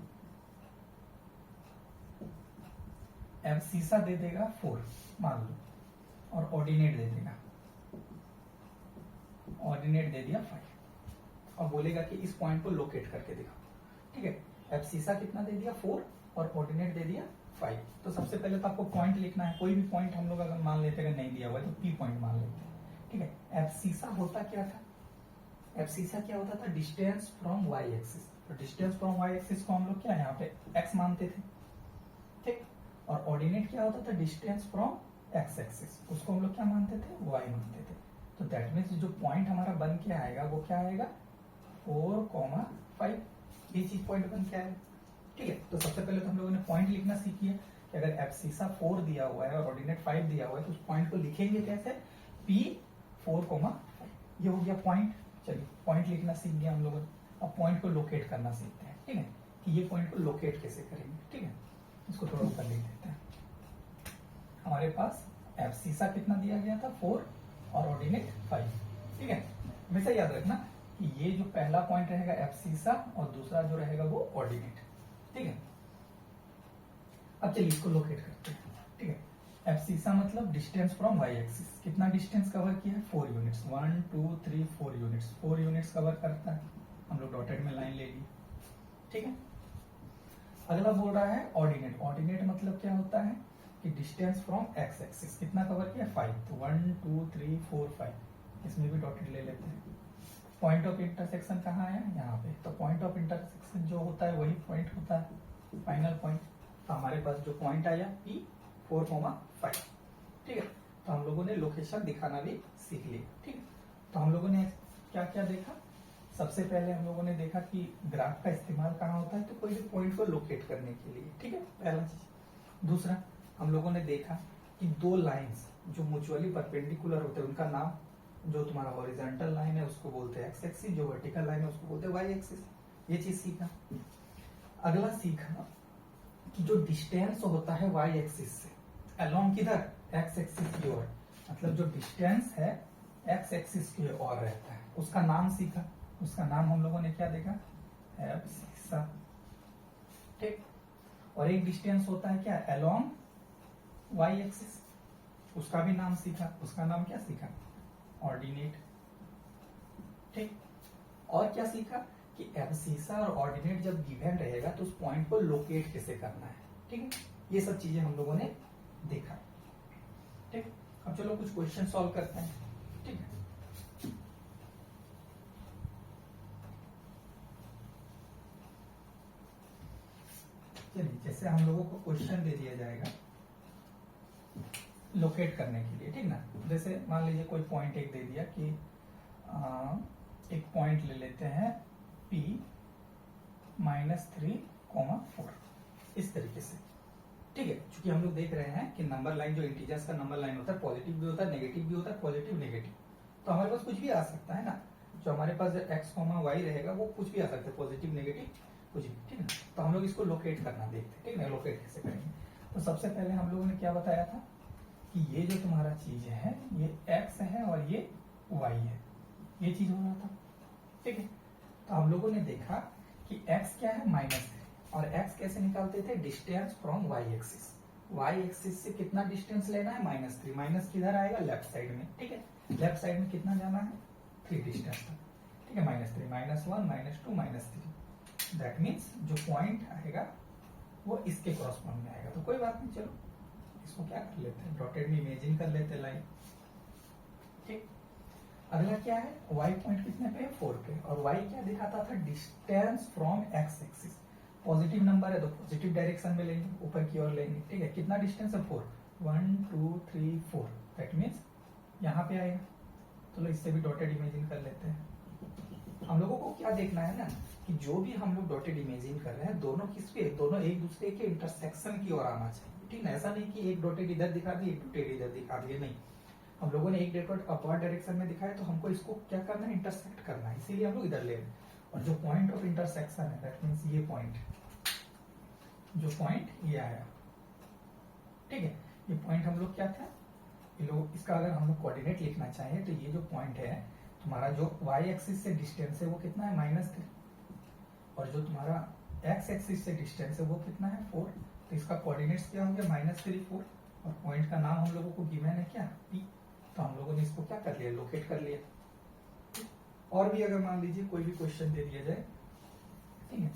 एब्सिसा दे देगा 4 मान लो, और ऑर्डिनेट दे देगा, ऑर्डिनेट दे दिया 5, और बोलेगा कि इस पॉइंट को लोकेट करके दिखाओ, ठीक है। एब्सिसा कितना दे दिया 4 और ऑर्डिनेट दे दिया 5। तो सबसे पहले तो आपको पॉइंट लिखना है, कोई भी पॉइंट हम लोग अगर मान लेते हैं नहीं दिया हुआ है तो पी पॉइंट मान लेते हैं, ठीक है। एब्सिसा होता क्या था, एब्सिसा क्या होता था, डिस्टेंस फ्रॉम वाई एक्सिस। तो डिस्टेंस फ्रॉम वाई एक्सिस को हम लोग क्या यहाँ पे एक्स मानते थे, ठीक। और ऑर्डिनेट क्या होता था, डिस्टेंस फ्रॉम एक्स एक्सिस, उसको हम लोग क्या मानते थे, वाई मानते थे। तो दैट मीन्स जो पॉइंट हमारा बन के आएगा वो क्या आएगा, 4,5, ये चीज पॉइंट बन के आएगा, ठीक है। तो सबसे पहले तो हम लोगों ने पॉइंट लिखना सीखी है कि अगर एब्सिसा 4 दिया हुआ है और ऑर्डिनेट 5 दिया हुआ है तो उस पॉइंट को लिखेंगे कैसे, P 4,5, ये हो गया पॉइंट। चलिए पॉइंट लिखना सीख गया हम लोगों ने, अब पॉइंट को लोकेट करना सीखते हैं, ठीक है, कि ये पॉइंट को लोकेट कैसे करेंगे, ठीक है। इसको थोड़ा ऊपर लिख देते हैं। हमारे पास एब्सिसा कितना दिया गया था, 4 और ऑर्डिनेट 5, ठीक है। हमेशा याद रखना कि ये जो पहला पॉइंट रहेगा एब्सिसा और दूसरा जो रहेगा वो ऑर्डिनेट, ठीक है। अब चलिए इसको लोकेट करते हैं, ठीक है। एब्सिसा मतलब डिस्टेंस फ्रॉम वाई एक्सिस, कितना डिस्टेंस कवर किया है, 4 यूनिट्स, 1 2 3 4 यूनिट्स, 4 यूनिट्स कवर करता है, हम लोग डॉटेड में लाइन ले ली, ठीक है। अगला बोल रहा है ऑर्डिनेट, ऑर्डिनेट मतलब क्या होता है कि डिस्टेंस फ्रॉम एक्स एक्सिस, कितना कवर किया, 5, तो 1 2 3 4 5, इसमें भी डॉटेड ले लेते हैं। पॉइंट ऑफ इंटरसेक्शन कहाँ है, यहाँ पे, तो पॉइंट ऑफ इंटरसेक्शन जो होता है वही पॉइंट होता है फाइनल पॉइंट। तो हमारे पास जो पॉइंट आया P 4,5, ठीक है। तो हम लोगों ने लोकेशन दिखाना भी सीख लिया, ठीक है। तो हम लोगों ने क्या क्या देखा, सबसे पहले हम लोगों ने देखा कि ग्राफ का इस्तेमाल कहाँ होता है, तो कोई भी पॉइंट को लोकेट करने के लिए, ठीक है, पहला चीज। दूसरा हम लोगों ने देखा कि दो लाइंस जो म्यूचुअली परपेंडिकुलर होते हैं उनका नाम, जो तुम्हारा हॉरिजॉन्टल लाइन है उसको बोलते हैं एक्स एक्सिस, जो वर्टिकल लाइन है उसको बोलते हैं वाई एक्सिस, ये चीज सीखा। अगला सीखा कि जो डिस्टेंस होता है वाई एक्सिस से अलोंग किधर, एक्स एक्सिस की ओर, मतलब जो डिस्टेंस है एक्स एक्सिस की ओर रहता है, उसका नाम सीखा। उसका नाम हम लोगों ने क्या देखा, एब्सिसा, ठीक। और एक डिस्टेंस होता है क्या, अलोंग वाई एक्सिस, उसका भी नाम सीखा। उसका नाम क्या सीखा, ऑर्डिनेट, ठीक। और क्या सीखा कि एब्सिसा और ऑर्डिनेट जब गिवन रहेगा तो उस पॉइंट को लोकेट कैसे करना है, ठीक है। ये सब चीजें हम लोगों ने देखा, ठीक। अब चलो कुछ क्वेश्चन सॉल्व करते हैं, ठीक है। चलिए जैसे हम लोगों को क्वेश्चन दे दिया जाएगा लोकेट करने के लिए, ठीक ना। जैसे मान लीजिए कोई पॉइंट एक दे दिया कि एक पॉइंट ले लेते हैं P -3,4, इस तरीके से, ठीक है। क्योंकि हम लोग देख रहे हैं कि नंबर लाइन जो इंटीजर्स का नंबर लाइन होता है पॉजिटिव भी होता है नेगेटिव भी होता है, पॉजिटिव नेगेटिव, तो हमारे पास कुछ भी आ सकता है ना। जो हमारे पास x, y रहेगा वो कुछ भी आ सकता है, पॉजिटिव नेगेटिव कुछ भी, ठीक है। तो हम लोग इसको लोकेट करना देखते हैं, ठीक है, लोकेट कैसे करेंगे। तो सबसे पहले हम लोगों ने क्या बताया था कि ये जो तुम्हारा चीज है ये x है और ये y है, ये चीज हो रहा था, ठीक है। तो हम लोगों ने देखा कि x क्या है, -3, और x कैसे निकालते थे, distance from y axis. y axis से कितना डिस्टेंस लेना है, -3, माइनस किधर आएगा, लेफ्ट साइड में, ठीक है। लेफ्ट साइड में कितना जाना है, 3 डिस्टेंस था, ठीक है। -3, -1 -2 -3, दैट मीन्स जो पॉइंट आएगा वो इसके क्रॉसपॉन्ड में आएगा। तो कोई बात नहीं, चलो इसको क्या कर लेते हैं, डॉटेड में इमेजिन कर लेते हैं लाइन, ठीक। अगला क्या है, y पॉइंट कितने पे है, 4 पे, और y क्या दिखाता था, distance from x axis. Positive number है तो पॉजिटिव डायरेक्शन में लेंगे, ऊपर की ओर लेंगे, ठीक है। कितना डिस्टेंस है, 4, 1 2 3 4, दैट मीन्स यहाँ पे आएगा। चलो इससे भी डॉटेड इमेजिन कर लेते हैं। हम लोगों को क्या देखना है ना कि जो भी हम लोग डॉटेड इमेजिन कर रहे हैं दोनों किस पे, दोनों एक दूसरे के इंटरसेक्शन की ओर आना चाहिए, ठीक है। ऐसा नहीं कि एक डॉटेड इधर दिखा दिए एक डॉटेड इधर दिखा दिए, नहीं। हम लोगों ने एक डॉटेड अपवर्ड डायरेक्शन में दिखाया तो हमको इसको क्या करना है, इंटरसेक्ट करना है, इसीलिए हम लोग इधर ले रहे हैं। और जो पॉइंट ऑफ इंटरसेक्शन है दैट मीन्स ये पॉइंट, जो पॉइंट ये आया, ठीक है, ये पॉइंट हम लोग क्या था, ये लोग इसका अगर हम लोग कोऑर्डिनेट लिखना चाहें तो ये जो पॉइंट है तुम्हारा, जो वाई एक्सिस से डिस्टेंस है वो कितना है -3, और जो तुम्हारा एक्स एक्सिस से डिस्टेंस है वो कितना है 4, तो इसका कोऑर्डिनेट्स क्या हो गया -3 4, और पॉइंट का नाम हम लोगों को गिवन है क्या P, तो हम लोगों ने इसको क्या कर लिया, लोकेट कर लिया। और भी अगर मान लीजिए कोई भी क्वेश्चन दे दिया जाए, ठीक है,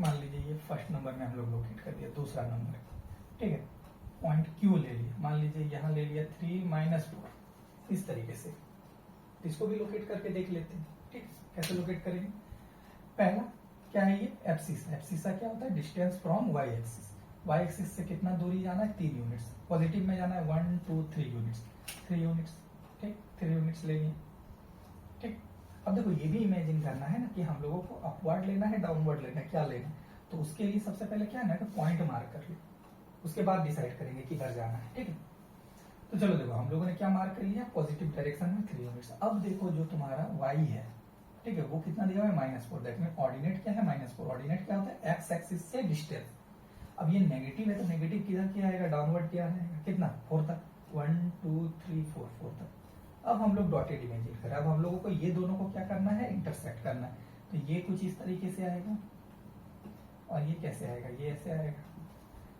मान लीजिए ये फर्स्ट नंबर में हम लोग लोकेट कर दिया, दूसरा नंबर, ठीक है, पॉइंट Q ले लिया, मान लीजिए यहाँ ले लिया 3 - 4, इस तरीके से, तो इसको भी लोकेट करके देख लेते हैं। ठीक, कैसे लोकेट करेंगे, पहला क्या है ये एब्सिसा, एब्सिसा क्या होता है, distance from Y axis, Y axis से कितना दूरी जाना है 3 यूनिट्स, पॉजिटिव में जाना है 1 2 3 यूनिट्स, 3 यूनिट्स, ठीक, 3 यूनिट्स लेंगे। ठीक, अब देखो ये भी इमेजिन करना है ना कि हम लोगों को अपवर्ड लेना है डाउनवर्ड लेना है, क्या लेना है, तो उसके लिए सबसे पहले क्या है ना कि पॉइंट मार्क कर लो, उसके बाद डिसाइड करेंगे किधर जाना है। ठीक है, तो चलो देखो हम लोगों ने क्या मार्क कर लिया, पॉजिटिव डायरेक्शन में 3 यूनिट्स। अब देखो जो तुम्हारा y है, ठीक है, वो कितना दिया हुआ है -4, दैट मीन ऑर्डिनेट क्या है -4, ऑर्डिनेट क्या होता है एक्स एक्सिस से डिस्टेंस। अब ये नेगेटिव है तो नेगेटिव किधर क्या आएगा, डाउनवर्ड क्या आएगा, कितना 4 तक, 1 2 3 4 तक। अब हम लोग डॉटेड इमेजिन करें, अब हम लोगों को ये दोनों को क्या करना है, इंटरसेक्ट करना है, तो ये कुछ इस तरीके से आएगा और ये कैसे आएगा, ये ऐसे आएगा,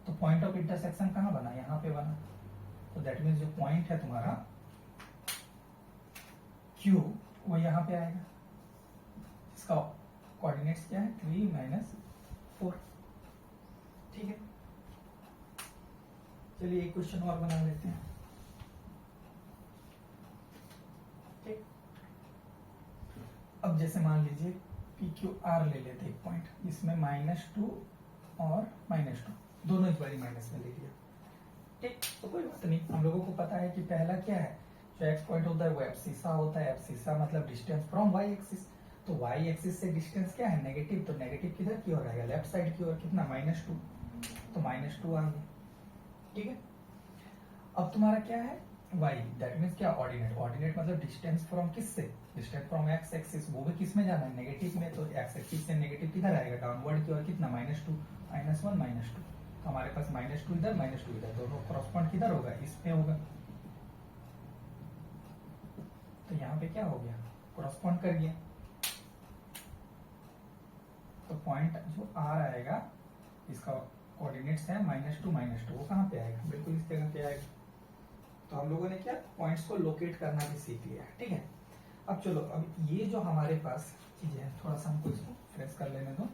तो पॉइंट ऑफ इंटरसेक्शन कहाँ बना, यहाँ पे बना, तो दैट मीन्स जो पॉइंट है तुम्हारा Q वो यहाँ पे आएगा, इसका कोऑर्डिनेट्स क्या है 3 - 4। ठीक है, चलिए एक क्वेश्चन और बना लेते हैं। ठीक, अब जैसे मान लीजिए PQR ले लेते हैं एक पॉइंट, इसमें -2 और -2 दोनों एक बारी माइनस में ले लिया। ठीक, तो कोई बात नहीं, हम लोगों को पता है कि पहला क्या है, जो एक्स पॉइंट होता है वो एब्सिसा होता है, एब्सिसा मतलब डिस्टेंस फ्रॉम वाई एक्सिस, तो वाई एक्सिस से डिस्टेंस क्या है नेगेटिव, तो नेगेटिव किधर की ओर आएगा, लेफ्ट साइड की ओर, कितना -2, तो -2 आ गया। ठीक है, अब तुम्हारा क्या है y, दैट मीन्स क्या ऑर्डिनेट, ऑर्डिनेट मतलब डिस्टेंस फ्रॉम किस से, डिस्टेंस फ्रॉम एक्स एक्सिस, वो भी किस में जाना है नेगेटिव में, तो एक्स एक्सिस से नेगेटिव किधर आएगा, डाउनवर्ड की ओर, कितना -2 -1 -2, तो हमारे पास -2 इधर -2 इधर, दोनों क्रॉसपॉइंट किधर होगा, इस पे होगा, तो यहाँ पे क्या हो गया, क्रॉसपॉइंट कर गया, तो पॉइंट जो R आएगा इसका कोऑर्डिनेट्स है -2 -2, वो कहाँ पे आएगा, बिल्कुल इस जगह पे आएगा। तो हम लोगों ने क्या पॉइंट्स को लोकेट करना भी सीख लिया है। ठीक है, अब चलो, अब ये जो हमारे पास चीजें हैं थोड़ा सा हमको इसको फ्रेश कर लेने दो।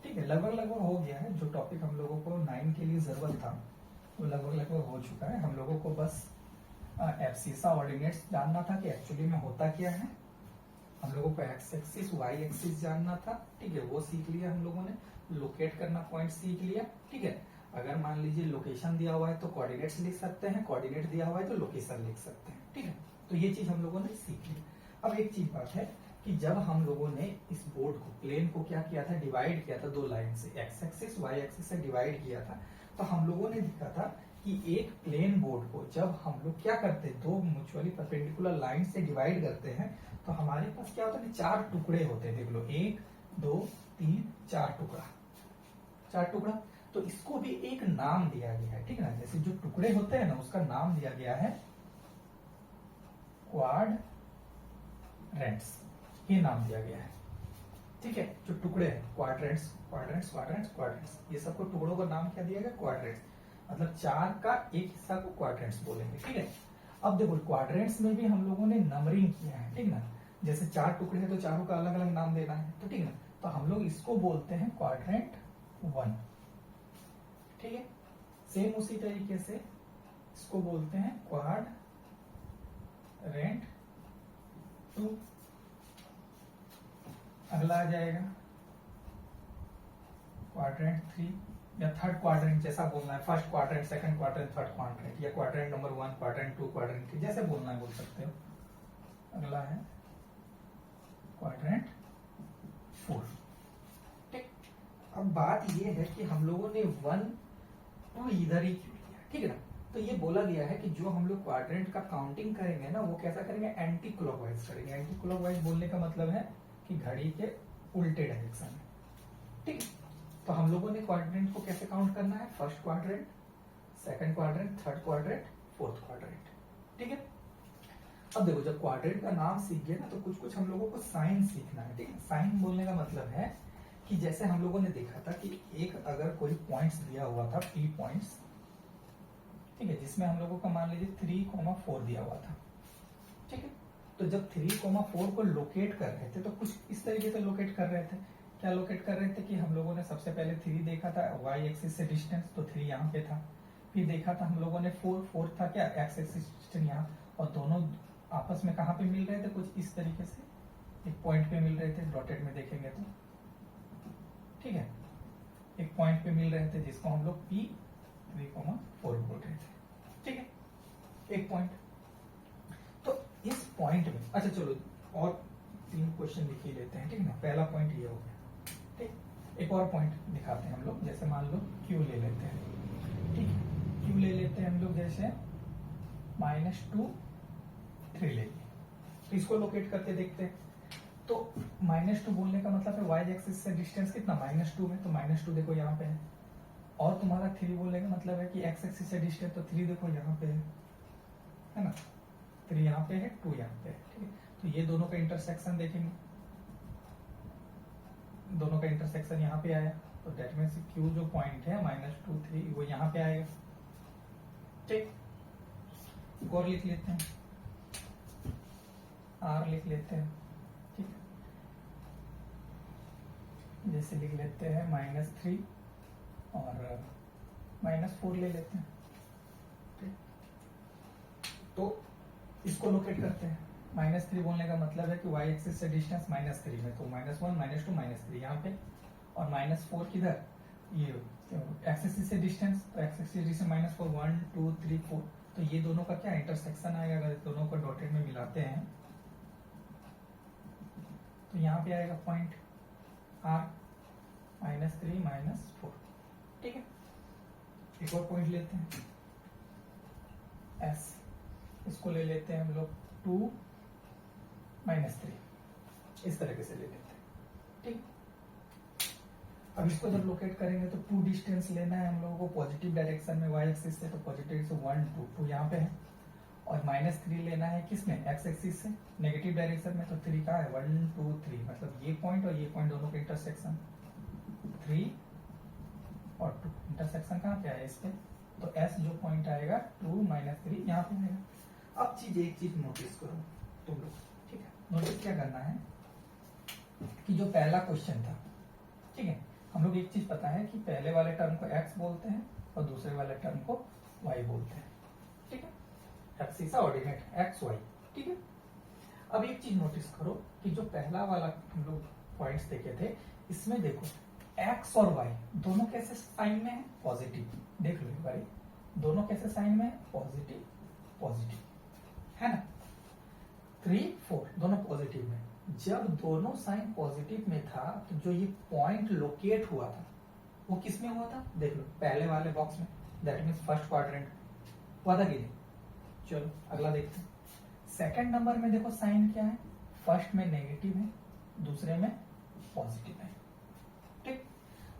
ठीक है, लगभग हो गया है, जो टॉपिक हम लोगों को 9 के लिए जरूरत था वो लगभग हो चुका है। हम लोगों को बस एब्सिसा ऑर्डिनेट्स जानना था कि एक्चुअली में होता क्या है, हम लोगों को एक्स एक्सिस वाई एक्सिस जानना था। ठीक है, वो सीख लिया हम लोगों ने, लोकेट करना पॉइंट सीख लिया। ठीक है, अगर मान लीजिए लोकेशन दिया हुआ है तो कोऑर्डिनेट्स लिख सकते हैं, कोऑर्डिनेट दिया हुआ है तो लोकेशन लिख सकते हैं। ठीक है, तो ये चीज हम लोगों ने सीख ली। अब एक चीज बात है कि जब हम लोगों ने इस बोर्ड को, प्लेन को क्या किया था, डिवाइड किया था 2 लाइन से, एक्स एक्सिस वाई एक्सिस से डिवाइड किया था, तो हम लोगों ने देखा था कि एक प्लेन बोर्ड को जब हम लोग क्या करते हैं, 2 म्यूचुअली परपेंडिकुलर लाइन से डिवाइड करते हैं, तो हमारे पास क्या होता है, 4 टुकड़े होते हैं, देख लो 1 2 3 4 टुकड़ा, 4 टुकड़ा, तो इसको भी एक नाम दिया गया है। ठीक है ना, जैसे जो टुकड़े होते हैं ना उसका नाम दिया गया है क्वाड्रेंट्स, ये नाम दिया गया है। ठीक है, जो टुकड़े हैं क्वाड्रेंट्स क्वाड्रेंट्स क्वाड्रेंट्स क्वाड्रेंट्स, ये सबको टुकड़ों का नाम क्या दिया गया, क्वाड्रेंट्स, मतलब 4 का एक हिस्सा को क्वाड्रेंट्स बोलेंगे। ठीक है, अब देखो क्वाड्रेंट्स में भी हम लोगों ने नंबरिंग किया है। ठीक ना, जैसे 4 टुकड़े हैं तो चारों का अलग अलग नाम देना है, तो ठीक है, तो हम लोग इसको बोलते हैं क्वाड्रेंट 1। ठीक है, सेम उसी तरीके से इसको बोलते हैं क्वाड्रेंट 2। अगला आ जाएगा क्वाड्रेंट 3 या थर्ड क्वाड्रेंट, जैसा बोलना है, first quadrant, second quadrant, third quadrant, या क्वाड्रेंट नंबर 1, क्वाड्रेंट 2, क्वाड्रेंट 3, जैसे बोलना है बोल सकते हो। अगला है क्वाड्रेंट 4। ठीक, अब बात ये है कि हम लोगों ने 1 2 इधर ही क्यों लिया, ठीक है ना, तो ये बोला गया है कि जो हम लोग क्वाड्रेंट का काउंटिंग करेंगे ना, वो कैसा करेंगे, एंटी क्लॉकवाइज करेंगे। एंटी क्लॉकवाइज बोलने का मतलब है कि घड़ी के उल्टे डायरेक्शन में, ठीक है। तो हम लोगों ने क्वाड्रेंट को कैसे काउंट करना है, first quadrant, second quadrant, third quadrant, fourth quadrant, ठीक है। अब देखो जब क्वाड्रेंट का नाम सीख गए ना तो कुछ कुछ हम लोगों को साइन सीखना है, ठीक है। साइन बोलने का मतलब है कि जैसे हम लोगों ने देखा था कि एक अगर कोई पॉइंट्स दिया हुआ था, P पॉइंट्स, ठीक है, जिसमें हम लोगों का मान लीजिए 3,4 दिया हुआ था, ठीक है। तो जब 3,4 को लोकेट कर रहे थे तो कुछ इस तरीके से लोकेट कर रहे थे। क्या लोकेट कर रहे थे कि हम लोगों ने सबसे पहले 3 देखा था y एक्सिस से डिस्टेंस, तो 3 यहाँ पे था। फिर देखा था हम लोगों ने 4 था क्या x एक्सिस डिस्टेंस यहाँ, और दोनों आपस में कहाँ पे मिल रहे थे, कुछ इस तरीके से एक पॉइंट पे मिल रहे थे, डॉटेड में देखेंगे तो, ठीक है। एक पॉइंट पे मिल रहे थे जिसको हम लोग P3,4 बोल रहे थे, ठीक है, एक पॉइंट। तो इस पॉइंट में अच्छा चलो और 3 क्वेश्चन लिख ही लेते हैं, ठीक है ना। पहला पॉइंट ये हो गया, ठीक। एक और पॉइंट दिखाते हैं हम लोग, जैसे मान लो Q ले लेते हैं, ठीक है। Q ले लेते हैं हम लोग, जैसे -2, 3 ले लिए, तो इसको लोकेट करके देखते हैं। तो -2 बोलने का मतलब है y एक्सिस से डिस्टेंस कितना, -2 में, तो -2 देखो यहाँ पे है। और तुम्हारा 3 बोलने का मतलब है कि x एक्सिस से डिस्टेंस, तो 3 देखो यहाँ पे है ना, 3 यहाँ पे है, 2 यहाँ पे है, ठीक है। तो ये दोनों का इंटरसेक्शन देखेंगे, दोनों का इंटरसेक्शन यहाँ पे आया, तो दैट मीन्स Q जो पॉइंट है -2, 3 वो यहाँ पे आएगा, ठीक। एक और लिख लेते हैं, R लिख लेते हैं, ठीक है। जैसे लिख लेते हैं -3 और -4 ले लेते हैं, ठीक। तो इसको लोकेट करते हैं। -3 बोलने का मतलब है कि y एक्सिस से डिस्टेंस -3 में, तो -1, -2, -3 यहाँ पे, और -4 किधर, ये x एक्सिस से डिस्टेंस, तो x एक्सिस से डिस्टेंस -4, 1, 2, 3, 4, तो ये दोनों का क्या इंटरसेक्शन आएगा, अगर दोनों को डॉटेड में मिलाते हैं तो यहाँ पे आएगा पॉइंट R, -3, -4, ठीक है। एक और पॉइंट लेते हैं S, इसको ले लेते हैं हम लोग 2, -3, इस तरीके से ले लेते हैं, ठीक। अब इसको जब लोकेट करेंगे तो 2 डिस्टेंस लेना है हम लोगों को पॉजिटिव डायरेक्शन में y एक्सिस से, तो पॉजिटिव से 1, 2, 2 यहाँ पे है, और -3 लेना है किसमें, x एक्सिस से नेगेटिव डायरेक्शन में, तो 3 का है 1, 2, 3, मतलब ये पॉइंट और ये पॉइंट दोनों का इंटरसेक्शन 3 और 2, इंटरसेक्शन कहाँ पे आया इस पे, तो S जो पॉइंट आएगा 2, -3 यहाँ पे आएगा। अब एक चीज नोटिस करो तुम लोग, ठीक है। नोटिस क्या करना है कि जो पहला क्वेश्चन था, ठीक है, हम लोग एक चीज पता है कि पहले वाले टर्म को x बोलते हैं और दूसरे वाले टर्म को y बोलते हैं, ठीक है। एक्सिस ऑर्डिनेट x, y, ठीक है। अब एक चीज नोटिस करो कि जो पहला वाला हम लोग पॉइंट्स देखे थे, इसमें देखो x और y दोनों कैसे साइन में है, पॉजिटिव, देख लो भाई, दोनों कैसे साइन में है, पॉजिटिव, पॉजिटिव, है ना। 3, 4 दोनों पॉजिटिव में। जब दोनों साइन पॉजिटिव में था तो जो ये पॉइंट लोकेट हुआ था वो किस में हुआ था, देख लो पहले वाले बॉक्स में, दैट मीन्स फर्स्ट क्वाड्रेंट हुआ था कि नहीं। चलो अगला देखते हैं। सेकंड नंबर में देखो साइन क्या है, फर्स्ट में नेगेटिव है, दूसरे में पॉजिटिव है, ठीक।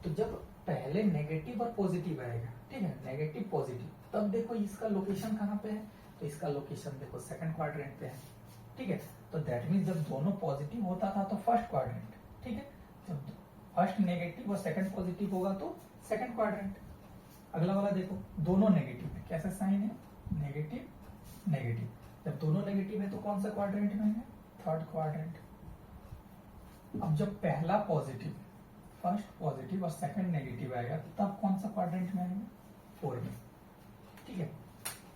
तो जब पहले नेगेटिव और पॉजिटिव आएगा, ठीक है, नेगेटिव पॉजिटिव, तब देखो इसका लोकेशन कहाँ पे है, तो इसका लोकेशन देखो सेकंड क्वाड्रेंट पे है, ठीक है। तो दैट मीन्स जब दोनों पॉजिटिव होता था तो फर्स्ट क्वाड्रेंट, ठीक है, जब फर्स्ट नेगेटिव और सेकंड पॉजिटिव होगा तो सेकंड क्वाड्रेंट। अगला वाला देखो दोनों नेगेटिव है, कैसा साइन है, नेगेटिव, नेगेटिव, जब दोनों नेगेटिव है तो कौन सा क्वाड्रेंट में है, थर्ड क्वाड्रेंट। अब जब पहला पॉजिटिव, फर्स्ट पॉजिटिव और सेकंड नेगेटिव आएगा तब कौन सा क्वाड्रेंट में आएगा, 4 में, ठीक है।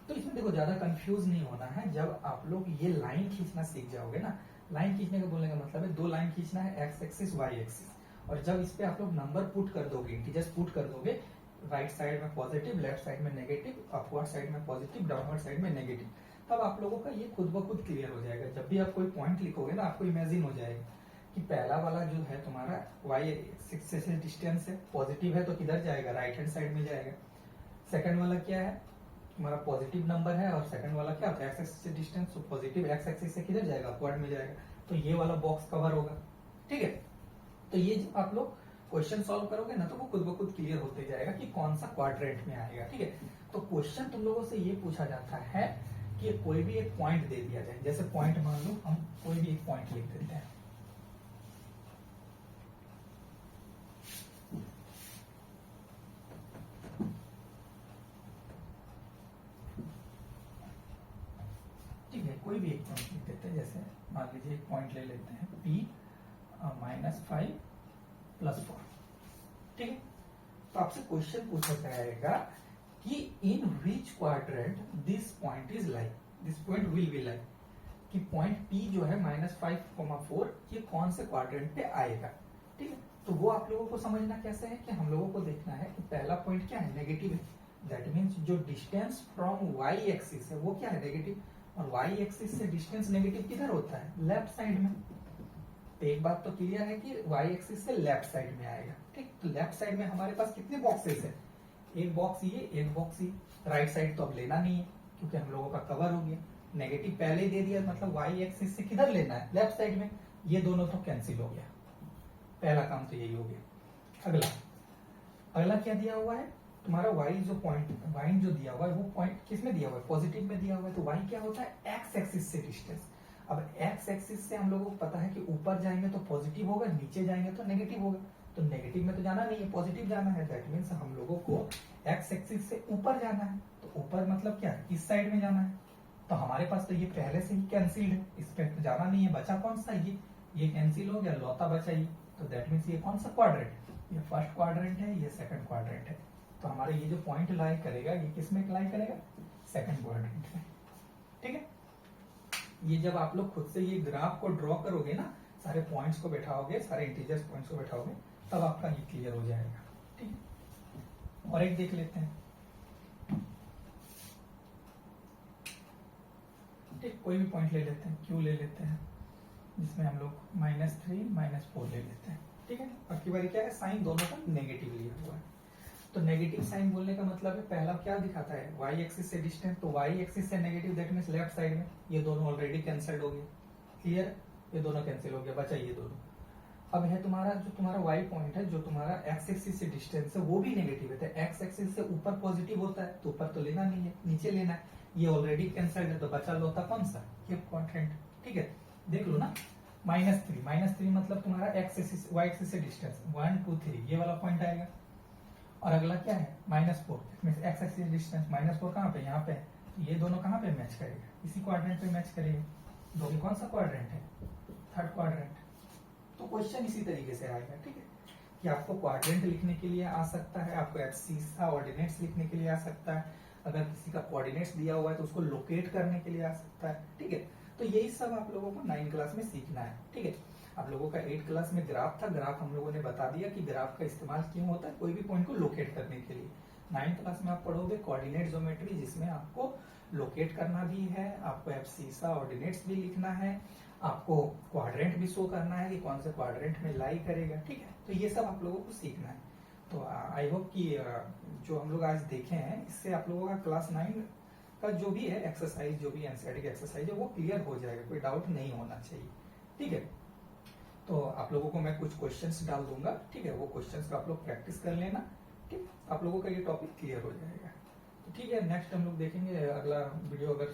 तो इसमें देखो ज्यादा कंफ्यूज नहीं होना है, जब आप लोग ये लाइन खींचना सीख जाओगे ना, लाइन खींचने का बोलने का मतलब है 2 लाइन खींचना है, x एक्सिस, y एक्सिस, और जब इस पे आप लोग नंबर पुट कर दोगे, इंटीजर्स पुट कर दोगे, राइट साइड में पॉजिटिव, लेफ्ट साइड में नेगेटिव, अपवर्ड साइड में पॉजिटिव, डाउनवर्ड साइड में नेगेटिव, तब आप लोगों का ये खुद ब खुद क्लियर हो जाएगा। जब भी आप कोई पॉइंट लिखोगे ना, आपको इमेजिन हो जाएगा कि पहला वाला जो है तुम्हारा y एक्सिस से डिस्टेंस है, पॉजिटिव है तो किधर जाएगा, राइट हैंड साइड में जाएगा। सेकंड वाला क्या है, तुम्हारा पॉजिटिव नंबर है, और सेकंड वाला क्या होता है, x एक्सिस से डिस्टेंस, तो पॉजिटिव x एक्सिस से किधर जाएगा, अपवर्ड में जाएगा, तो ये वाला बॉक्स कवर होगा। ठीक है। तो ये जब आप लोग क्वेश्चन सॉल्व करोगे ना तो वो खुद ब खुद क्लियर होते जाएगा कि कौन सा क्वाड्रेंट में आएगा। ठीक है, तो क्वेश्चन तुम लोगों से ये पूछा जाता है कि कोई भी एक पॉइंट दे दिया जाए, जैसे पॉइंट मान लो हम कोई भी एक पॉइंट लिख देते हैं, ठीक है, कोई भी एक पॉइंट लिख देते हैं, जैसे मान लीजिए एक पॉइंट ले लेते हैं P -5 + 4। ठीक है, तो आपसे क्वेश्चन पूछा जाएगा कि in which quadrant this point is like, this point will be like, कि पॉइंट P जो है -5,4 ये कौन से क्वाड्रेंट पे आएगा। ठीक है, तो वो आप लोगों को समझना कैसे है कि हम लोगों को देखना है कि पहला पॉइंट क्या है, नेगेटिव है। दैट मीन्स जो डिस्टेंस फ्रॉम y एक्सिस है वो क्या है, नेगेटिव। और y एक्सिस से डिस्टेंस नेगेटिव किधर होता है, लेफ्ट साइड में। तो एक बात तो क्लियर है कि y एक्सिस से लेफ्ट साइड में आएगा। ठीक, तो लेफ्ट साइड में हमारे पास कितने बॉक्सेस है, एक बॉक्स ये, एक बॉक्स ये। राइट साइड तो अब लेना नहीं है क्योंकि हम लोगों का कवर हो गया। नेगेटिव पहले ही दे दिया, मतलब y एक्सिस से किधर लेना है, लेफ्ट साइड में। ये दोनों तो कैंसिल हो गया, पहला काम तो यही हो गया। अगला अगला क्या दिया हुआ है तुम्हारा, y जो पॉइंट जो दिया हुआ है वो पॉइंट किस में दिया हुआ है, पॉजिटिव में दिया हुआ है। तो y क्या होता है, x एक्सिस से डिस्टेंस। अब x एक्सिस से हम लोगों को पता है कि ऊपर जाएंगे तो पॉजिटिव होगा, नीचे जाएंगे तो नेगेटिव होगा। तो नेगेटिव में तो जाना नहीं है, पॉजिटिव जाना है। दैट मीन्स हम लोगों को x एक्सिस से ऊपर जाना है। तो ऊपर मतलब क्या है, इस साइड में जाना है। तो हमारे पास तो ये पहले से ही कैंसिल्ड है, इस पे तो जाना नहीं है। बचा कौन सा, ये कैंसिल हो गया, लौता बचा ये। तो दैट मीन्स ये कौन सा क्वाड्रेंट, ये फर्स्ट क्वाड्रेंट है, ये सेकंड क्वाड्रेंट है। तो हमारे ये जो पॉइंट लाई करेगा ये किस में लाई करेगा, सेकंड क्वाड्रेंट में। ठीक है, ये जब आप लोग खुद से ये ग्राफ को ड्रॉ करोगे ना, सारे पॉइंट्स को बैठाओगे, सारे इंटीजर्स पॉइंट्स को बैठाओगे, तब आपका ये क्लियर हो जाएगा। ठीक है, और एक देख लेते हैं। ठीक, कोई भी पॉइंट ले लेते हैं, Q ले लेते हैं, जिसमें हम लोग -3 -4 ले लेते हैं। ठीक है, अब की बारी क्या है, साइन दोनों का नेगेटिव लिया हुआ है। तो नेगेटिव साइन बोलने का मतलब है पहला क्या दिखाता है, y एक्सिस से डिस्टेंस। तो y एक्सिस से negative, that means left side में। ये दोनों ऑलरेडी कैंसिल्ड हो गए, क्लियर, ये दोनों कैंसिल हो गया, बचा ये दोनों। अब है तुम्हारा जो तुम्हारा y पॉइंट है, जो तुम्हारा x एक्सिस से डिस्टेंस है वो भी नेगेटिव है। तो x एक्सिस से ऊपर पॉजिटिव होता है, तो ऊपर तो लेना नहीं है, नीचे लेना है। ये ऑलरेडी कैंसिल्ड है, तो बचा लो होता कौन सा, ये क्वाड्रेंट। ठीक है, देख लो ना, -3 मतलब तुम्हारा x एक्सिस y एक्सिस से डिस्टेंस 1 2 3 ये वाला पॉइंट आएगा। और अगला क्या है, -4 एक्स एक्सिस डिस्टेंस, -4 कहाँ पे, यहाँ पे। तो ये दोनों कहाँ पे मैच करेगा, इसी क्वाड्रेंट पे मैच करेगा। तो ये कौन सा क्वाड्रेंट है, थर्ड क्वाड्रेंट। तो क्वेश्चन इसी तरीके से आएगा। ठीक है, कि आपको क्वाड्रेंट लिखने के लिए आ सकता है, आपको एब्सिस का ऑर्डिनेट्स लिखने के लिए आ सकता है, अगर किसी का कोऑर्डिनेट्स दिया हुआ है तो उसको लोकेट करने के लिए आ सकता है। ठीक है, तो यही सब आप लोगों को 9 क्लास में सीखना है। ठीक है, आप लोगों का 8 क्लास में ग्राफ था, ग्राफ हम लोगों ने बता दिया कि ग्राफ का इस्तेमाल क्यों होता है, कोई भी पॉइंट को लोकेट करने के लिए। 9 क्लास में आप पढ़ोगे कोऑर्डिनेट ज्योमेट्री, जिसमें आपको लोकेट करना भी है, आपको एब्सिसा ऑर्डिनेट्स भी लिखना है, आपको क्वाड्रेंट भी शो करना है कि कौन से क्वाड्रेंट में लाई करेगा। ठीक है, तो ये सब आप लोगों को सीखना है। तो आई होप कि जो हम लोग आज देखे हैं इससे आप लोगों का क्लास 9 का जो भी है एक्सरसाइज, जो भी एनसीईआरटी की एक्सरसाइज है वो क्लियर हो जाएगा, कोई डाउट नहीं होना चाहिए। ठीक है, तो आप लोगों को मैं कुछ क्वेश्चंस डाल दूंगा। ठीक है, वो क्वेश्चंस को आप लोग प्रैक्टिस कर लेना। ठीक, आप लोगों का ये टॉपिक क्लियर हो जाएगा। तो ठीक है, नेक्स्ट हम लोग देखेंगे अगला वीडियो, अगर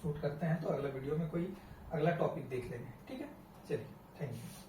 शूट करते हैं तो अगला वीडियो में कोई अगला टॉपिक देख लेंगे। ठीक है, चलिए, थैंक यू।